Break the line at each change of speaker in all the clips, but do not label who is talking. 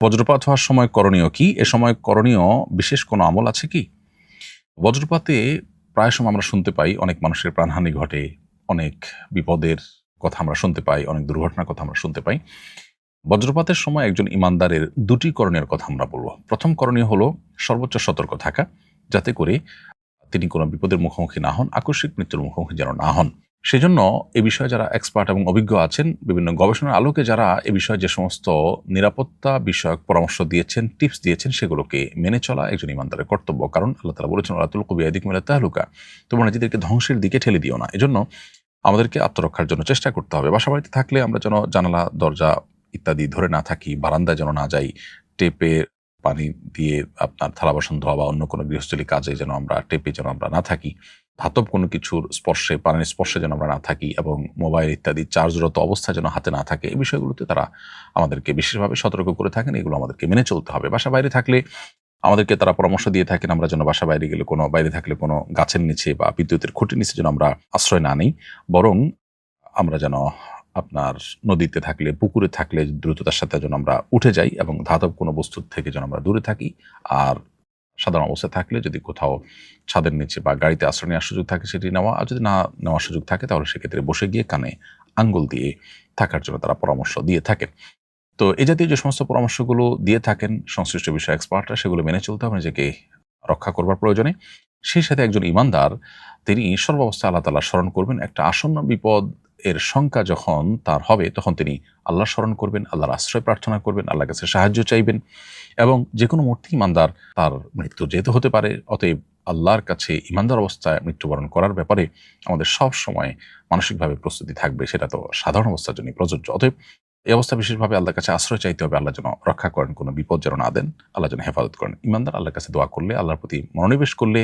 বজ্রপাত হওয়ার সময় করণীয় কি? এ সময় করণীয় বিশেষ কোনো আমল আছে কি? বজ্রপাতে প্রায় সময় আমরা শুনতে পাই অনেক মানুষের প্রাণহানি ঘটে, অনেক বিপদের কথা আমরা শুনতে পাই, অনেক দুর্ঘটনার কথা আমরা শুনতে পাই। বজ্রপাতের সময় একজন ইমানদারের দুটি করণীয়ের কথা আমরা বলব। প্রথম করণীয় হলো সর্বোচ্চ সতর্ক থাকা, যাতে করে তিনি কোনো বিপদের মুখোমুখি না হন, আকস্মিক মৃত্যুর মুখোমুখি যেন না হন। সেজন্য এ বিষয়ে যারা এক্সপার্ট এবং অভিজ্ঞ আছেন, বিভিন্ন গবেষণার আলোকে যারা এ বিষয়ে যে সমস্ত নিরাপত্তা বিষয়ক পরামর্শ দিয়েছেন, টিপস দিয়েছেন, সেগুলোকে মেনে চলা একজন ইমানদারের কর্তব্য। কারণ আল্লাহ তাআলা বলেছেন, ওয়ালা তুলকু বিআইদিকুম ইলা তাহলুকা, তোমরা নিজেদেরকে ধ্বংসের দিকে ঠেলে দিও না। এজন্য আমাদেরকে আত্মরক্ষার জন্য চেষ্টা করতে হবে। বাসাবাড়িতে থাকলে আমরা যেন জানালা, দরজা ইত্যাদি ধরে না থাকি, বারান্দায় যেন না যাই, টেপে পানি দিয়ে আপনার থালা বাসন ধোয়া বা অন্য কোনো গৃহস্থলী কাজে যেন আমরা টেপে যেন আমরা না থাকি, ধাতব কোনো কিছুর স্পর্শে, পানির স্পর্শে যেন আমরা না থাকি, এবং মোবাইল ইত্যাদি চার্জরত অবস্থায় যেন হাতে না থাকে। এই বিষয়গুলোতে তারা আমাদেরকে বিশেষভাবে সতর্ক করে থাকেন। এগুলো আমাদেরকে মেনে চলতে হবে। বাসা বাইরে থাকলে আমাদেরকে তারা পরামর্শ দিয়ে থাকেন আমরা যেন বাসা বাইরে গেলে বাইরে থাকলে কোনো গাছের নিচে বা বিদ্যুতের খুঁটির নিচে যেন আমরা আশ্রয় না নিই, বরং আমরা যেন আপনার নদীতে থাকলে, পুকুরে থাকলে দ্রুততার সাথে যেন আমরা উঠে যাই এবং ধাতব কোনো বস্তুর থেকে যেন আমরা দূরে থাকি। আর সাধারণ অবস্থায় থাকলে যদি কোথাও ছাদের নিচে বা গাড়িতে আশ্রয় নেওয়ার সুযোগ থাকে সেটি নেওয়া, আর যদি না নেওয়ার সুযোগ থাকে তাহলে সেক্ষেত্রে বসে গিয়ে কানে আঙ্গুল দিয়ে থাকার জন্য তারা পরামর্শ দিয়ে থাকেন। তো এই জাতীয় যে সমস্ত পরামর্শগুলো দিয়ে থাকেন সংশ্লিষ্ট বিষয় এক্সপার্টরা, সেগুলো মেনে চলতে হবে নিজেকে রক্ষা করবার প্রয়োজনে। সেই সাথে একজন ইমানদার তিনি সর্বাবস্থায় আল্লাহ তাআলা স্মরণ করবেন। একটা আসন্ন বিপদ এর শঙ্কা যখন তার হবে, তখন তিনি আল্লাহর স্মরণ করবেন, আল্লাহর আশ্রয় প্রার্থনা করবেন, আল্লাহর কাছে সাহায্য চাইবেন। এবং যে কোনো মুহূর্তে ইমানদার তার মৃত্যু যেতে হতে পারে। অতএব আল্লাহর কাছে ইমানদার অবস্থায় মৃত্যুবরণ করার ব্যাপারে আমাদের সব সময় মানসিকভাবে প্রস্তুতি থাকবে। সেটা তো সাধারণ অবস্থার জন্য প্রযোজ্য। অতএব এই অবস্থা বিশেষভাবে আল্লাহর কাছে আশ্রয় চাইতে হবে। আল্লাহ যেন রক্ষা করেন, কোনো বিপদ যেন না দেন, আল্লাহ যেন হেফাজত করেন। ইমানদার আল্লাহর কাছে দোয়া করলে, আল্লাহর প্রতি মনোনিবেশ করলে,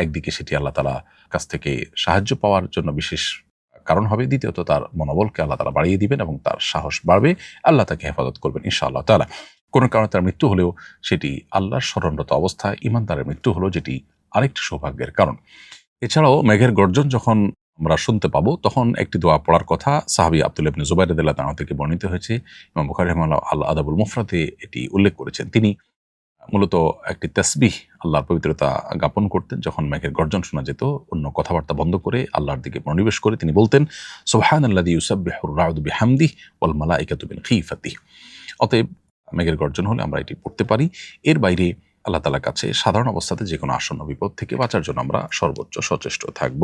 একদিকে সেটি আল্লাহ তাআলা কাছ থেকে সাহায্য পাওয়ার জন্য বিশেষ কারণ হবে। দ্বিতীয়ত তার মনোবলকে আল্লাহ তাআলা বাড়িয়ে দিবেন এবং তার সাহস বাড়বে। আল্লাহ তাকে হেফাজত করবেন ইনশাআল্লাহ তাআলা। কোনো কারণে তার মৃত্যু হলেও সেটি আল্লাহর স্মরণরত অবস্থায় ইমানদারের মৃত্যু হলো, যেটি আরেকটি সৌভাগ্যের কারণ। এছাড়াও মেঘের গর্জন যখন আমরা শুনতে পাবো, তখন একটি দোয়া পড়ার কথা সাহাবী আব্দুল্লাহ ইবনে জুবাইর রাদিয়াল্লাহু তাআলা থেকে বর্ণিত হয়েছে। ইমাম বুখারী রাহিমাহুল্লাহ আল আদাবুল মুফরাদে এটি উল্লেখ করেছেন। তিনি মূলত একটি তাসবিহ, আল্লাহর পবিত্রতা জ্ঞাপন করতেন। যখন মেঘের গর্জন শোনা যেত, অন্য কথাবার্তা বন্ধ করে আল্লাহর দিকে মনোনিবেশ করে তিনি বলতেন, সুবহানাল্লাযী ইউসাব্বিহুর রা'দু বিহামদিহি ওয়াল মালাইকাতু মিন খিফাতিহি। অতএব মেঘের গর্জন হলে আমরা এটি পড়তে পারি। এর বাইরে আল্লাহ তাআলার কাছে সাধারণ অবস্থাতে যেকোনো আসন্ন বিপদ থেকে বাঁচার জন্য আমরা সর্বোচ্চ সচেষ্ট থাকব।